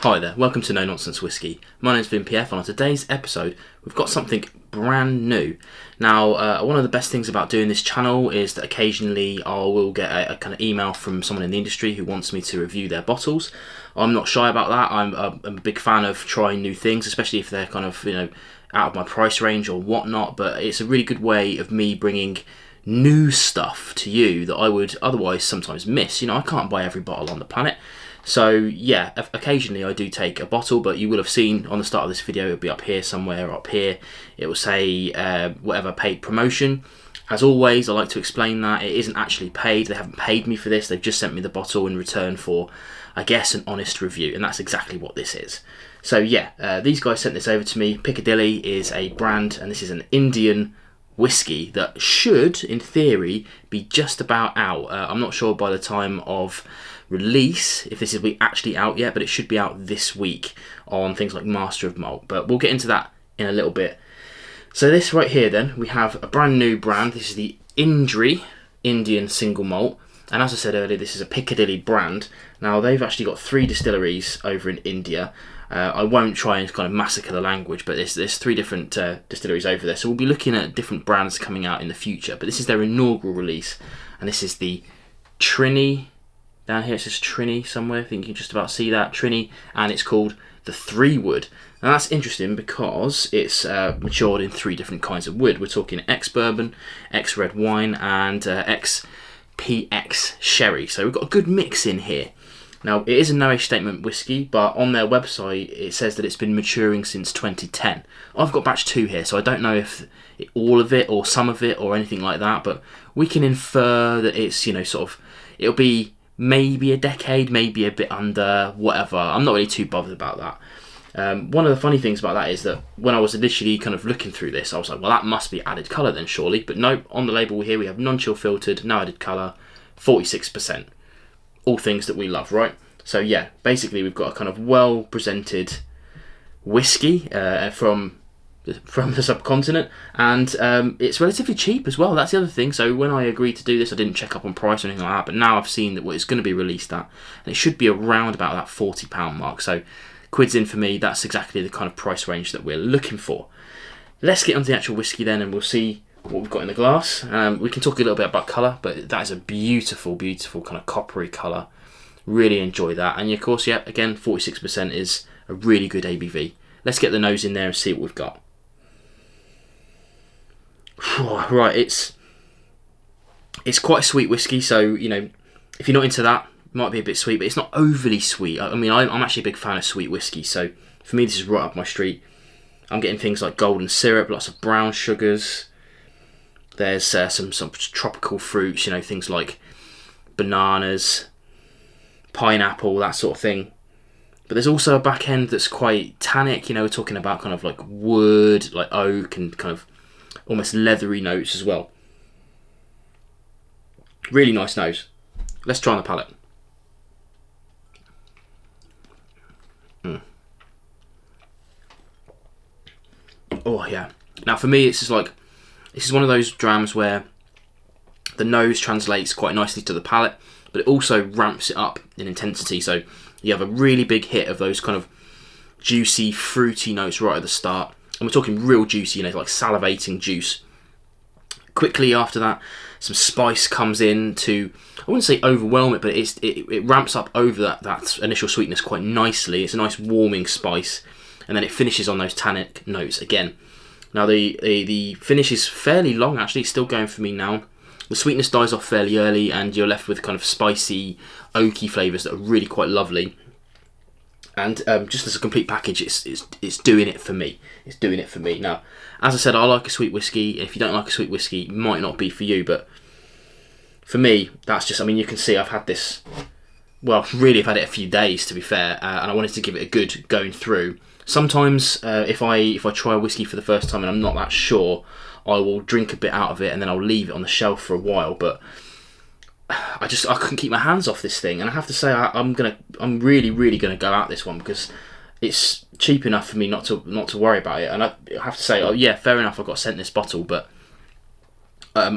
Hi there, welcome to No Nonsense Whiskey. My name's Vin PF, and on today's episode we've got something brand new. Now, one of the best things about doing this channel is that occasionally I will get a kind of email from someone in the industry who wants me to review their bottles. I'm not shy about that. I'm a big fan of trying new things, especially if they're kind of, out of my price range or whatnot, but it's a really good way of me bringing new stuff to you that I would otherwise sometimes miss. I can't buy every bottle on the planet. So yeah, occasionally I do take a bottle, but you will have seen on the start of this video, it'll be up here somewhere, up here, it will say whatever paid promotion. As always, I like to explain that it isn't actually paid. They haven't paid me for this, they've just sent me the bottle in return for, I guess, an honest review, and that's exactly what this is. So yeah, these guys sent this over to me. Piccadilly is a brand, and this is an Indian whiskey that should, in theory, be just about out. I'm not sure by the time of release if this is actually out yet, but it should be out this week on things like Master of Malt, but we'll get into that in a little bit. So this right here then, we have a brand new brand. This is the Indri Indian single malt, and as I said earlier, this is a Piccadilly brand. Now they've actually got 3 distilleries over in India. I won't try and kind of massacre the language, but there's 3 different distilleries over there, so we'll be looking at different brands coming out in the future, but this is their inaugural release, and this is the Trini. Down here it says Trini somewhere, I think you can just about see that, Trini, and it's called the 3 wood. Now that's interesting because it's matured in 3 different kinds of wood. We're talking ex-bourbon, ex-red wine, and ex-PX sherry. So we've got a good mix in here. Now it is a no age statement whiskey, but on their website it says that it's been maturing since 2010. I've got batch 2 here, so I don't know if all of it or some of it or anything like that, but we can infer that it's, it'll be maybe a decade, maybe a bit under, whatever. I'm not really too bothered about that. One of the funny things about that is that when I was initially kind of looking through this, I was like, well, that must be added colour then, surely. But no, on the label here we have non-chill filtered, no added colour, 46%. All things that we love, right? So yeah, basically we've got a kind of well-presented whiskey from the subcontinent, and it's relatively cheap as well. That's the other thing. So when I agreed to do this, I didn't check up on price or anything like that, but now I've seen that it's going to be released at, and it should be around about that £40 mark. So quids in for me, that's exactly the kind of price range that we're looking for. Let's get onto the actual whiskey then, and we'll see what we've got in the glass. We can talk a little bit about colour, but that is a beautiful, beautiful kind of coppery colour. Really enjoy that. And of course, yeah, again, 46% is a really good ABV. Let's get the nose in there and see what we've got. Right, it's quite a sweet whiskey, so if you're not into that, it might be a bit sweet, but it's not overly sweet. I mean, I'm actually a big fan of sweet whiskey, so for me this is right up my street. I'm getting things like golden syrup, lots of brown sugars. There's some tropical fruits, things like bananas, pineapple, that sort of thing. But there's also a back end that's quite tannic. We're talking about kind of like wood, like oak, and kind of almost leathery notes as well. Really nice nose. Let's try on the palate. Oh yeah. Now for me, this is one of those drams where the nose translates quite nicely to the palate, but it also ramps it up in intensity. So you have a really big hit of those kind of juicy, fruity notes right at the start. And we're talking real juicy, like salivating juice. Quickly after that, some spice comes in to, I wouldn't say overwhelm it, but it ramps up over that initial sweetness quite nicely. It's a nice warming spice, and then it finishes on those tannic notes again. Now the finish is fairly long, actually. It's still going for me now. The sweetness dies off fairly early, and you're left with kind of spicy, oaky flavours that are really quite lovely. And just as a complete package, it's doing it for me. It's doing it for me. Now, as I said, I like a sweet whiskey. If you don't like a sweet whiskey, it might not be for you. But for me, that's just, you can see I've had this, well, really I've had it a few days, to be fair. And I wanted to give it a good going through. Sometimes if I try a whiskey for the first time and I'm not that sure, I will drink a bit out of it and then I'll leave it on the shelf for a while. But I couldn't keep my hands off this thing, and I have to say I'm really gonna go out this one because it's cheap enough for me not to worry about it. And I have to say, oh yeah, fair enough, I got sent this bottle, but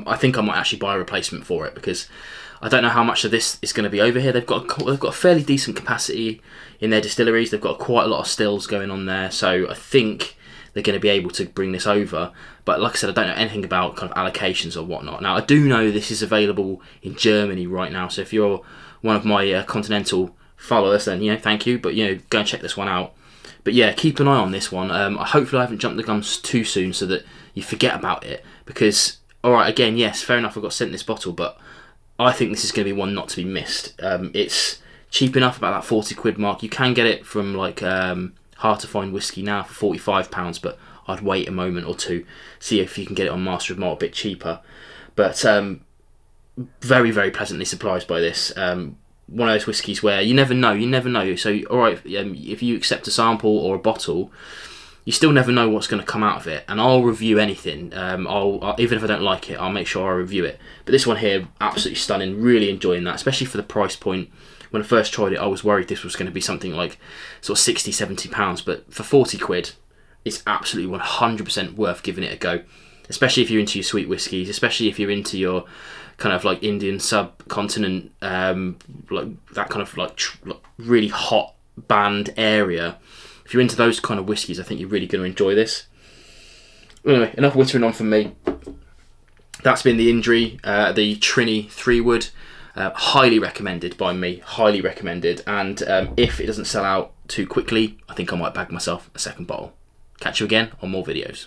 I think I might actually buy a replacement for it, because I don't know how much of this is going to be over here. They've got a fairly decent capacity in their distilleries. They've got quite a lot of stills going on there, so I think they're going to be able to bring this over. But like I said, I don't know anything about kind of allocations or whatnot. Now, I do know this is available in Germany right now, so if you're one of my continental followers, then, you know, thank you, but, you know, go and check this one out. But yeah, keep an eye on this one. Hopefully I haven't jumped the guns too soon so that you forget about it, because, alright, again, yes, fair enough, I got sent this bottle, but I think this is going to be one not to be missed. It's cheap enough, about that 40 quid mark. You can get it from, like, hard to find whiskey now for £45, but I'd wait a moment or two, see if you can get it on Master of Malt a bit cheaper. But very, very pleasantly surprised by this. One of those whiskies where you never know. So, alright, if you accept a sample or a bottle, you still never know what's going to come out of it. And I'll review anything. I'll even if I don't like it, I'll make sure I review it. But this one here, absolutely stunning. Really enjoying that, especially for the price point. When I first tried it, I was worried this was going to be something like sort of £60-70, but for 40 quid, it's absolutely 100% worth giving it a go. Especially if you're into your sweet whiskies, especially if you're into your kind of like Indian subcontinent, like that kind of like really hot band area. If you're into those kind of whiskies, I think you're really going to enjoy this. Anyway, enough whittering on from me. That's been the Indri, the Trini 3-wood. Highly recommended by me, highly recommended. And if it doesn't sell out too quickly, I think I might bag myself a second bottle. Catch you again on more videos.